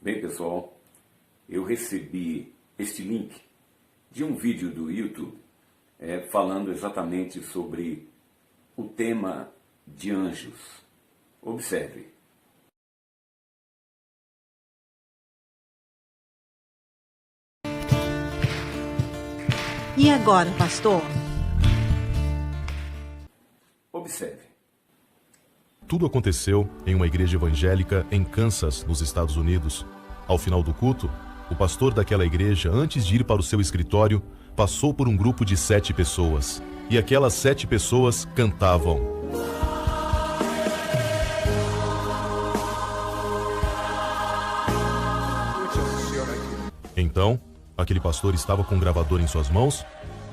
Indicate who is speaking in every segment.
Speaker 1: Bem, pessoal, eu recebi este link de um vídeo do YouTube falando exatamente sobre o tema de anjos. Observe.
Speaker 2: E agora, pastor?
Speaker 1: Observe.
Speaker 3: Tudo aconteceu em uma igreja evangélica em Kansas, nos Estados Unidos. Ao final do culto, o pastor daquela igreja, antes de ir para o seu escritório, passou por um grupo de 7 pessoas. E aquelas 7 pessoas cantavam. Então, aquele pastor estava com um gravador em suas mãos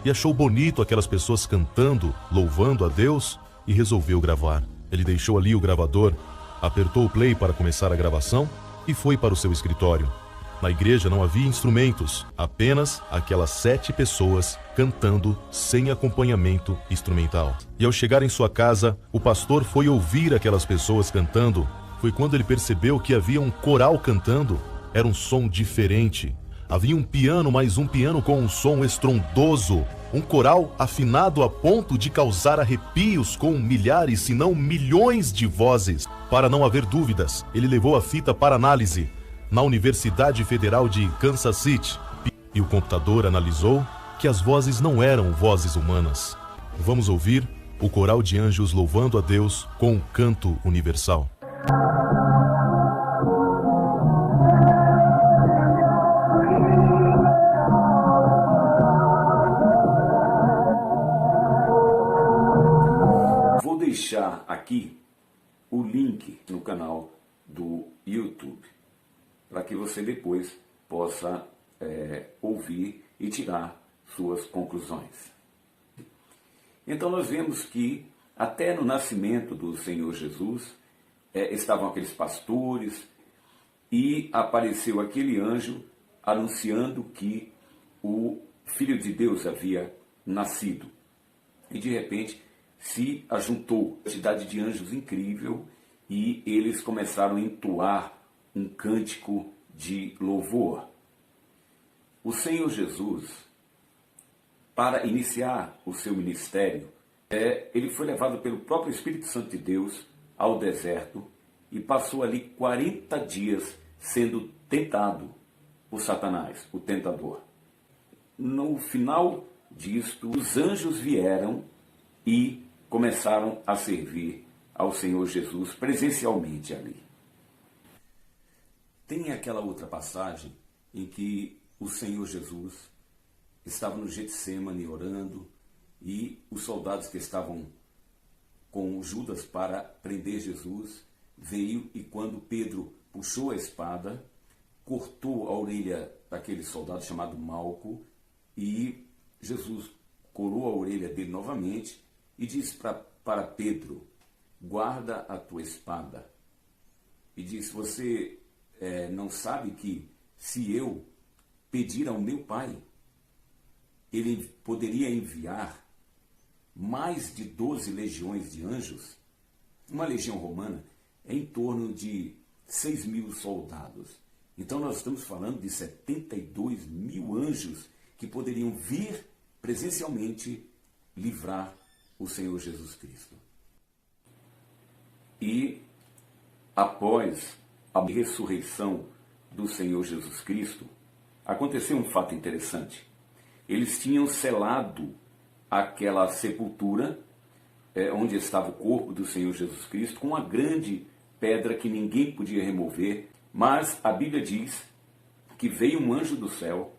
Speaker 3: e achou bonito aquelas pessoas cantando, louvando a Deus e resolveu gravar. Ele deixou ali o gravador, apertou o play para começar a gravação e foi para o seu escritório. Na igreja não havia instrumentos, apenas aquelas 7 pessoas cantando sem acompanhamento instrumental. E ao chegar em sua casa, o pastor foi ouvir aquelas pessoas cantando. Foi quando ele percebeu que havia um coral cantando. Era um som diferente. Havia um piano, mas um piano com um som estrondoso. Um coral afinado a ponto de causar arrepios com milhares, se não milhões de vozes. Para não haver dúvidas, ele levou a fita para análise na Universidade Federal de Kansas City. E o computador analisou que as vozes não eram vozes humanas. Vamos ouvir o coral de anjos louvando a Deus com um canto universal.
Speaker 1: Vou deixar aqui o link no canal do YouTube, para que você depois possa ouvir e tirar suas conclusões. Então nós vemos que até no nascimento do Senhor Jesus estavam aqueles pastores e apareceu aquele anjo anunciando que o Filho de Deus havia nascido. E de repente se ajuntou uma quantidade de anjos incrível e eles começaram a entoar um cântico de louvor. O Senhor Jesus, para iniciar o seu ministério, ele foi levado pelo próprio Espírito Santo de Deus ao deserto e passou ali 40 dias sendo tentado por Satanás, o tentador. No final disto, os anjos vieram e começaram a servir ao Senhor Jesus presencialmente ali. Tem aquela outra passagem em que o Senhor Jesus estava no Getsêmani orando e os soldados que estavam com Judas para prender Jesus veio e quando Pedro puxou a espada, cortou a orelha daquele soldado chamado Malco e Jesus corou a orelha dele novamente e disse para Pedro: guarda a tua espada. E disse: você não sabe que se eu pedir ao meu Pai, ele poderia enviar mais de 12 legiões de anjos? Uma legião romana é em torno de 6.000 soldados. Então nós estamos falando de 72.000 anjos que poderiam vir presencialmente livrar o Senhor Jesus Cristo. E após a ressurreição do Senhor Jesus Cristo, aconteceu um fato interessante. Eles tinham selado aquela sepultura onde estava o corpo do Senhor Jesus Cristo com uma grande pedra que ninguém podia remover, mas a Bíblia diz que veio um anjo do céu,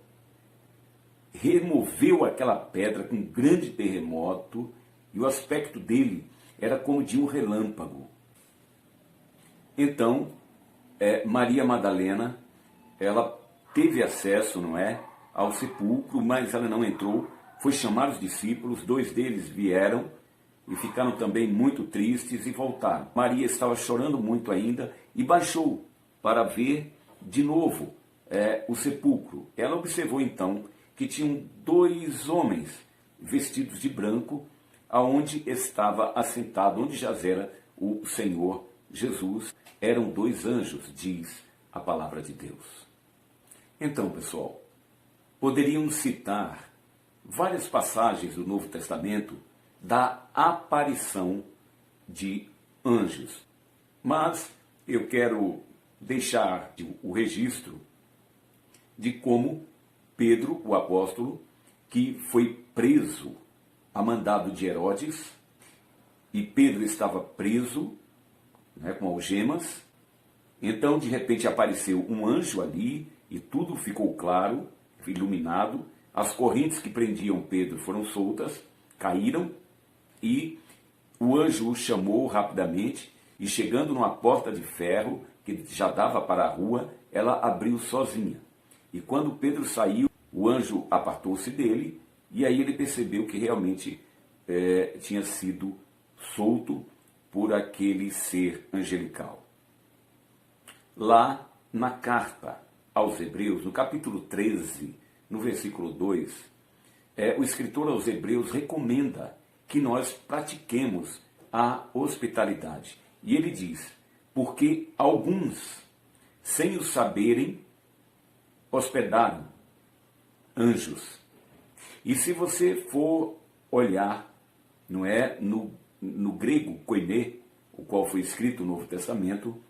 Speaker 1: removeu aquela pedra com um grande terremoto e o aspecto dele era como de um relâmpago. Então, Maria Madalena, ela teve acesso, ao sepulcro, mas ela não entrou. Foi chamar os discípulos, 2 deles vieram e ficaram também muito tristes e voltaram. Maria estava chorando muito ainda e baixou para ver de novo o sepulcro. Ela observou então que tinham 2 homens vestidos de branco, aonde estava assentado, onde jazera o Senhor Jesus. Eram 2 anjos, diz a palavra de Deus. Então, pessoal, poderíamos citar várias passagens do Novo Testamento da aparição de anjos. Mas eu quero deixar o registro de como Pedro, o apóstolo, que foi preso a mandado de Herodes, e Pedro estava preso, com algemas. Então, de repente, apareceu um anjo ali e tudo ficou claro, iluminado. As correntes que prendiam Pedro foram soltas, caíram, e o anjo o chamou rapidamente, e chegando numa porta de ferro, que já dava para a rua, ela abriu sozinha. E quando Pedro saiu, o anjo apartou-se dele, e aí ele percebeu que realmente tinha sido solto por aquele ser angelical. Lá na carta aos Hebreus, no capítulo 13, no versículo 2, o escritor aos Hebreus recomenda que nós pratiquemos a hospitalidade. E ele diz, porque alguns, sem o saberem, hospedaram anjos. E se você for olhar, não é, no grego koiné, o qual foi escrito no Novo Testamento,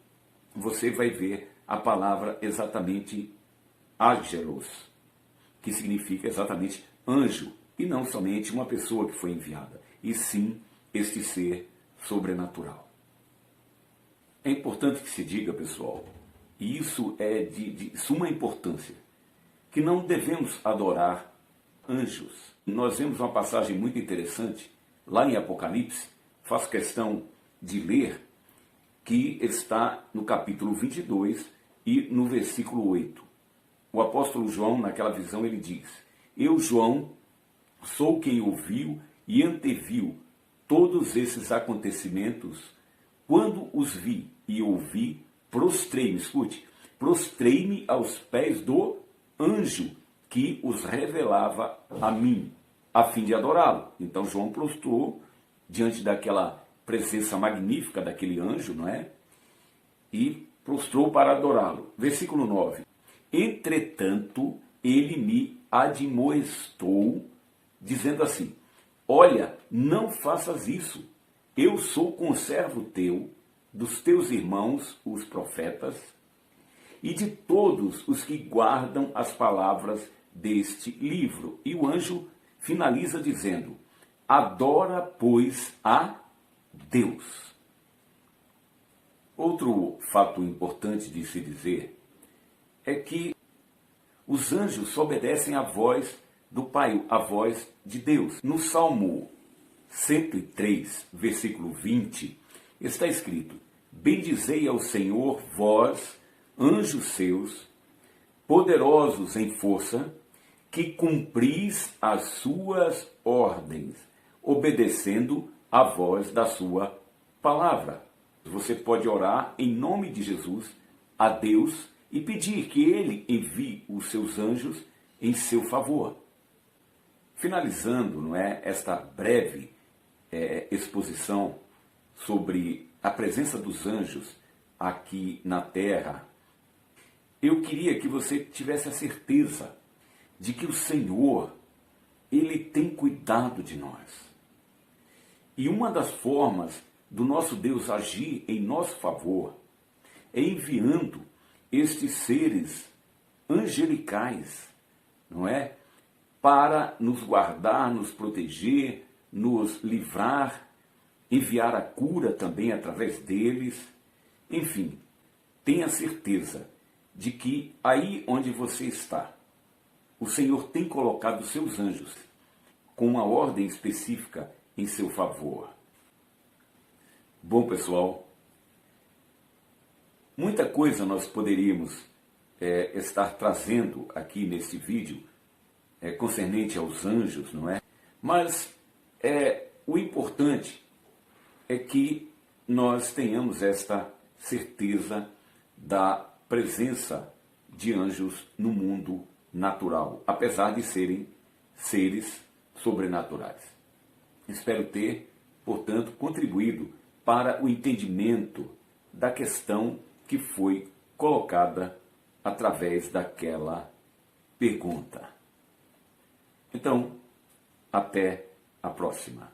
Speaker 1: você vai ver a palavra exatamente angelos, que significa exatamente anjo, e não somente uma pessoa que foi enviada, e sim este ser sobrenatural. É importante que se diga, pessoal, e isso é de suma importância, que não devemos adorar anjos. Nós vemos uma passagem muito interessante, lá em Apocalipse, faço questão de ler, que está no capítulo 22 e no versículo 8. O apóstolo João, naquela visão, ele diz, eu, João, sou quem ouviu e anteviu todos esses acontecimentos. Quando os vi e ouvi, prostrei-me, escute, prostrei-me aos pés do anjo que os revelava a mim, a fim de adorá-lo. Então João prostrou diante daquela presença magnífica daquele anjo, não é? E prostrou para adorá-lo. Versículo 9. Entretanto, ele me admoestou, dizendo assim, olha, não faças isso. Eu sou conservo teu, dos teus irmãos, os profetas, e de todos os que guardam as palavras deste livro. E o anjo finaliza dizendo, adora, pois, a Deus. Outro fato importante de se dizer é que os anjos só obedecem à voz do Pai, à voz de Deus. No Salmo 103, versículo 20, está escrito, bendizei ao Senhor, vós, anjos seus, poderosos em força, que cumpris as suas ordens, obedecendo a voz da sua palavra. Você pode orar em nome de Jesus a Deus e pedir que Ele envie os seus anjos em seu favor. Finalizando, não é, esta breve exposição sobre a presença dos anjos aqui na Terra, eu queria que você tivesse a certeza de que o Senhor, Ele tem cuidado de nós. E uma das formas do nosso Deus agir em nosso favor é enviando estes seres angelicais, não é? Para nos guardar, nos proteger, nos livrar, enviar a cura também através deles. Enfim, tenha certeza de que aí onde você está, o Senhor tem colocado seus anjos com uma ordem específica em seu favor. Bom, pessoal, muita coisa nós poderíamos estar trazendo aqui nesse vídeo concernente aos anjos, não é? Mas o importante é que nós tenhamos esta certeza da presença de anjos no mundo natural, apesar de serem seres sobrenaturais. Espero ter, portanto, contribuído para o entendimento da questão que foi colocada através daquela pergunta. Então, até a próxima.